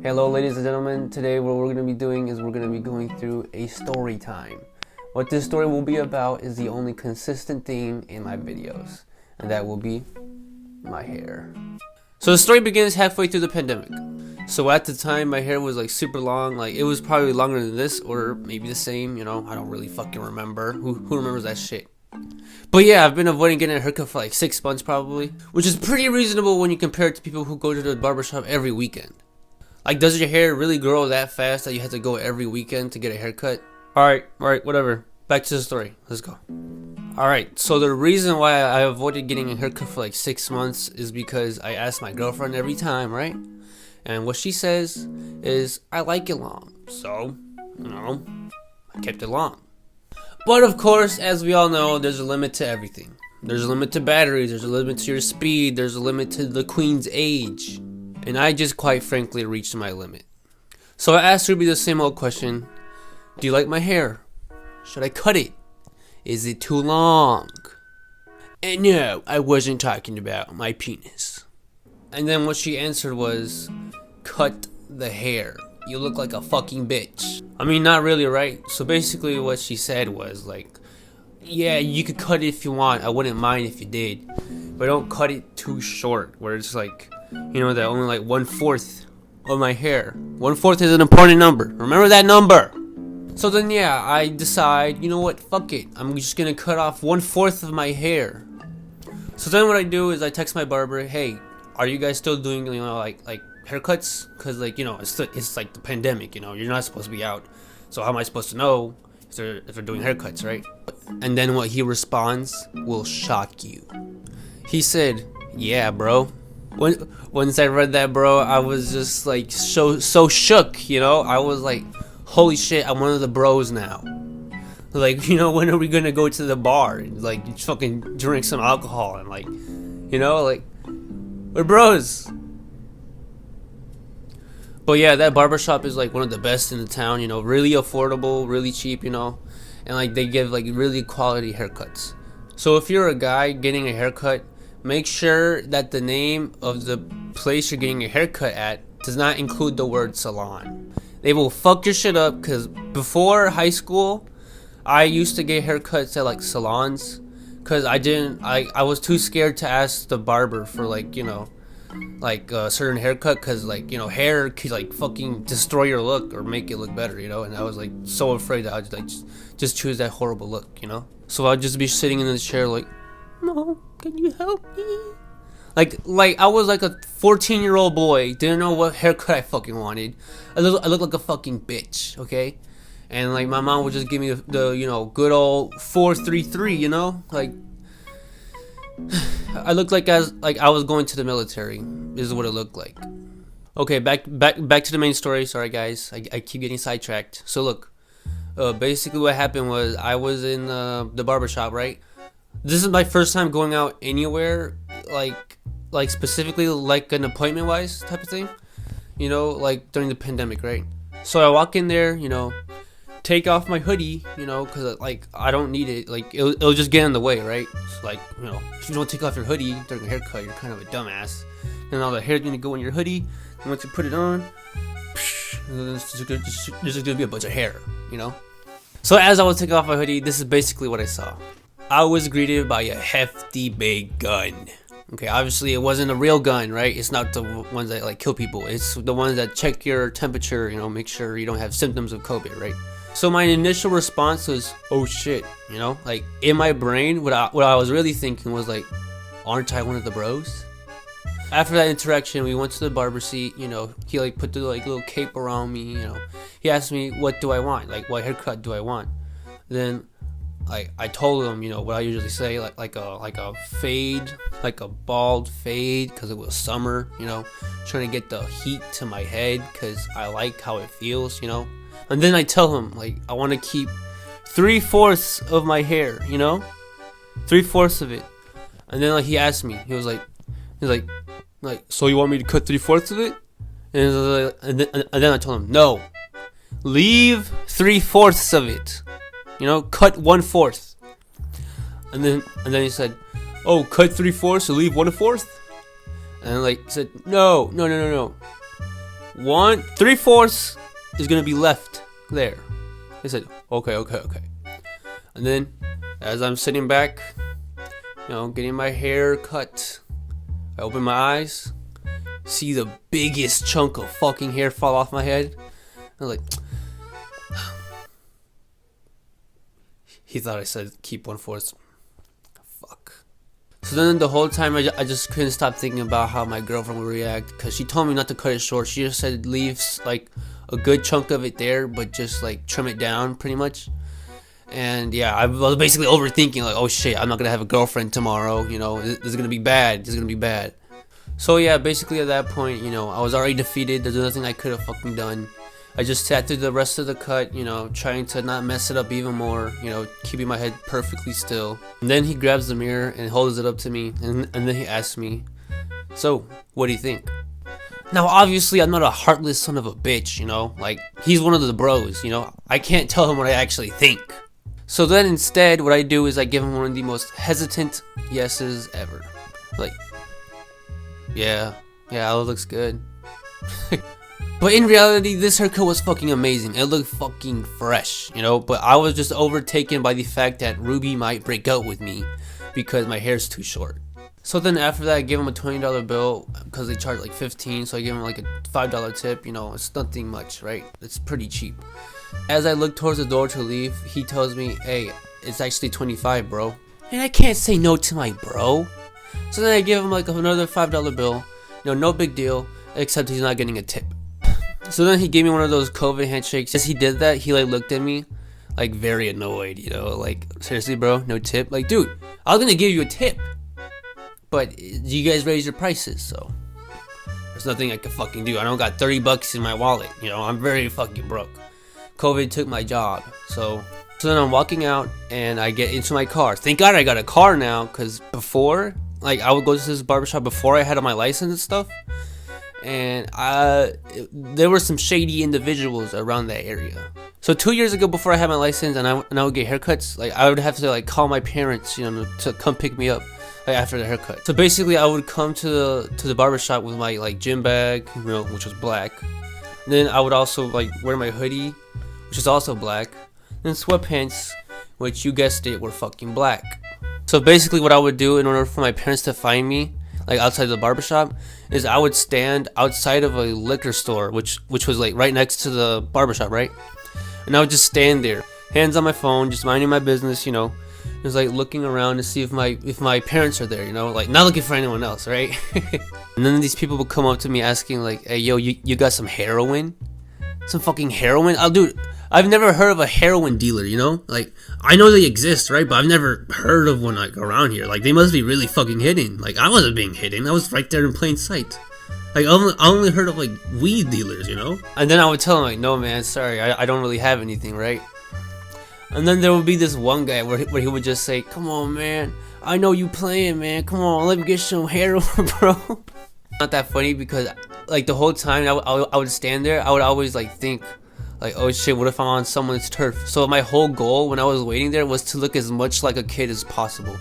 Hello ladies and gentlemen, today what we're going to be doing is we're going to be going through a story time. What this story will be about is the only consistent theme in my videos, and that will be my hair. So the story begins halfway through the pandemic. So at the time my hair was like super long, like it was probably longer than this or maybe the same, I don't really fucking remember. Who remembers that shit? But yeah, I've been avoiding getting a haircut for like 6 months probably, which is pretty reasonable when you compare it to people who go to the barbershop every weekend. Like, does your hair really grow that fast that you have to go every weekend to get a haircut? Alright, whatever. Back to the story. Let's go. Alright, so the reason why I avoided getting a haircut for like 6 months is because I asked my girlfriend every time, right? And what she says is, I like it long. So, I kept it long. But of course, as we all know, there's a limit to everything. There's a limit to batteries, there's a limit to your speed, there's a limit to the queen's age. And I just quite frankly reached my limit. So I asked Ruby the same old question. Do you like my hair? Should I cut it? Is it too long? And no, I wasn't talking about my penis. And then what she answered was, cut the hair. You look like a fucking bitch. I mean, not really, right? So basically what she said was like, yeah, you could cut it if you want. I wouldn't mind if you did. But don't cut it too short where it's like, that only like 1/4 of my hair. 1/4 is an important number. Remember that number. So then yeah, I decide, you know what, fuck it. I'm just gonna cut off 1/4 of my hair. So then what I do is I text my barber, hey, are you guys still doing, like haircuts? Cause like, it's like the pandemic, you're not supposed to be out. So how am I supposed to know if they're doing haircuts, right? And then what he responds will shock you. He said, yeah, bro. Once I read that, bro, I was just like so shook, I was like, holy shit, I'm one of the bros now. Like, when are we gonna go to the bar and like fucking drink some alcohol and like, like we're bros. But yeah, that barbershop is like one of the best in the town, really affordable, really cheap, and like they give like really quality haircuts. So if you're a guy getting a haircut, make sure that the name of the place you're getting a haircut at does not include the word salon. They will fuck your shit up, because before high school, I used to get haircuts at like salons, because I was too scared to ask the barber for like, like a certain haircut, because like, hair could like fucking destroy your look or make it look better, and I was like so afraid that I'd like just choose that horrible look, So I'd just be sitting in the chair like, Mom, can you help me? Like I was like a 14-year-old boy, didn't know what haircut I fucking wanted. I look like a fucking bitch, okay? And like my mom would just give me the good old 433, like I looked like I was going to the military. This is what it looked like. Okay, back to the main story. Sorry guys, I keep getting sidetracked. So look, basically what happened was I was in the barbershop, right? This is my first time going out anywhere, like specifically like an appointment wise type of thing, like during the pandemic, right? So I walk in there, take off my hoodie, cause like I don't need it, like it'll just get in the way, right? So like, if you don't take off your hoodie during a haircut, you're kind of a dumbass, and all the hair's gonna go in your hoodie, and once you put it on, there's just gonna be a bunch of hair, So as I was taking off my hoodie, this is basically what I saw. I was greeted by a hefty big gun. Okay, obviously it wasn't a real gun, right? It's not the ones that like kill people. It's the ones that check your temperature, make sure you don't have symptoms of COVID, right? So my initial response was, oh shit, like in my brain, what I was really thinking was like, aren't I one of the bros? After that interaction, we went to the barber seat, he like put the like little cape around me, He asked me, what do I want? Like, what haircut do I want? Then I told him, what I usually say, like a fade, like a bald fade, because it was summer, trying to get the heat to my head, because I like how it feels, And then I tell him, like, I want to keep 3/4 of my hair, 3/4 of it. And then like he asked me, he's like, so you want me to cut 3/4 of it? And then I told him, no, leave 3/4 of it. Cut 1/4. And then he said, oh, cut 3/4 and leave 1/4? And like he said, no. 3/4 is gonna be left there. I said, okay. And then, as I'm sitting back, getting my hair cut, I open my eyes, see the biggest chunk of fucking hair fall off my head. I was like, he thought I said keep 1/4. Fuck. So then the whole time I just couldn't stop thinking about how my girlfriend would react, because she told me not to cut it short. She just said leave like a good chunk of it there, but just like trim it down pretty much. And yeah, I was basically overthinking, like, oh shit, I'm not gonna have a girlfriend tomorrow, this is gonna be bad, So yeah, basically at that point, I was already defeated. There's nothing I could have fucking done. I just sat through the rest of the cut, trying to not mess it up even more, keeping my head perfectly still. And then he grabs the mirror and holds it up to me, and then he asks me, so, what do you think? Now, obviously, I'm not a heartless son of a bitch, like, he's one of the bros, I can't tell him what I actually think. So then instead, what I do is I give him one of the most hesitant yeses ever. Like, yeah, that looks good. But in reality, this haircut was fucking amazing. It looked fucking fresh, but I was just overtaken by the fact that Ruby might break up with me because my hair's too short. So then after that, I gave him a $20 bill because they charge like $15, so I gave him like a $5 tip. It's nothing much, right? It's pretty cheap. As I look towards the door to leave, he tells me, hey, it's actually 25, bro. And I can't say no to my bro. So then I give him like another $5 bill. No big deal, except he's not getting a tip. So then he gave me one of those COVID handshakes. As he did that, he like looked at me like very annoyed, like, seriously, bro, no tip? Like, dude, I was gonna give you a tip, but you guys raised your prices, so there's nothing I can fucking do. I don't got 30 bucks in my wallet, I'm very fucking broke. COVID took my job. So then I'm walking out and I get into my car. Thank God I got a car now, because before, like, I would go to this barbershop before I had my license and stuff, and there were some shady individuals around that area. So 2 years ago, before I had my license and I would get haircuts, like, I would have to like call my parents, to come pick me up like, after the haircut. So basically I would come to the barbershop with my like gym bag, which was black. And then I would also like wear my hoodie, which is also black, and sweatpants, which you guessed it, were fucking black. So basically what I would do in order for my parents to find me, like outside the barbershop, is I would stand outside of a liquor store, which was like right next to the barbershop, right? And I would just stand there, hands on my phone, just minding my business, just like looking around to see if my parents are there, like not looking for anyone else, right? And then these people would come up to me asking like, hey yo, you got some heroin? Some fucking heroin? Oh dude, I've never heard of a heroin dealer, like, I know they exist, right? But I've never heard of one like around here. Like, they must be really fucking hidden. Like, I wasn't being hidden, I was right there in plain sight. Like, I only heard of like weed dealers, And then I would tell him like, no man, sorry, I don't really have anything, right? And then there would be this one guy where he would just say, come on man, I know you playing, man, come on, let me get some heroin, bro. Not that funny, because like the whole time I would stand there, I would always like think like, oh shit, what if I'm on someone's turf? So my whole goal when I was waiting there was to look as much like a kid as possible.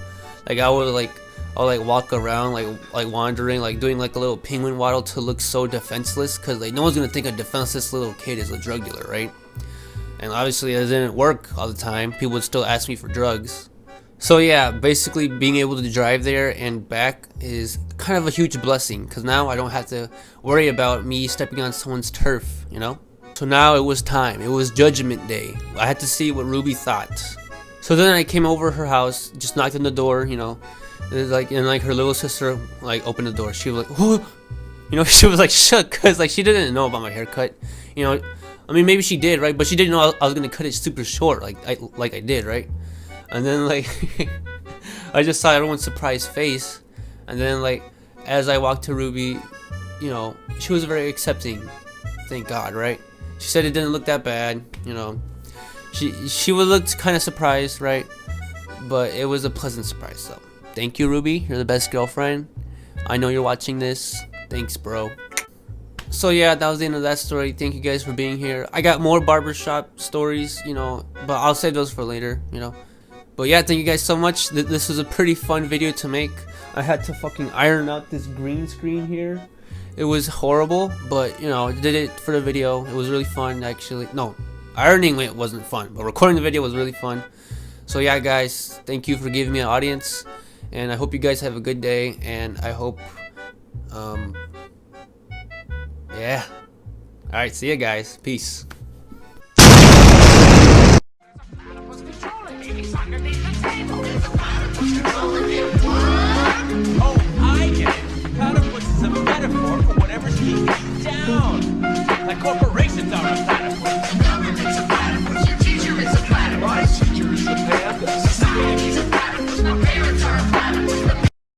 Like I would walk around like wandering, like doing like a little penguin waddle to look so defenseless, because like no one's gonna think a defenseless little kid is a drug dealer, right? And obviously it didn't work all the time. People would still ask me for drugs. So yeah, basically being able to drive there and back is kind of a huge blessing, because now I don't have to worry about me stepping on someone's turf, So now it was time. It was judgment day. I had to see what Ruby thought. So then I came over her house, just knocked on the door, and her little sister like opened the door. She was like, "Whoa," she was like shook, because like she didn't know about my haircut. I mean, maybe she did, right? But she didn't know I was gonna cut it super short, like I did, right? And then like I just saw everyone's surprised face, and then like as I walked to Ruby, she was very accepting. Thank God, right? She said it didn't look that bad, She would look kind of surprised, right? But it was a pleasant surprise. So thank you, Ruby. You're the best girlfriend. I know you're watching this. Thanks, bro. So yeah, that was the end of that story. Thank you guys for being here. I got more barbershop stories, but I'll save those for later, But yeah, thank you guys so much. This was a pretty fun video to make. I had to fucking iron out this green screen here. It was horrible, but you know, I did it for the video. It was really fun, actually. No, ironing it wasn't fun, but recording the video was really fun. So yeah, guys, thank you for giving me an audience, and I hope you guys have a good day. And I hope, yeah. All right, see ya, guys. Peace.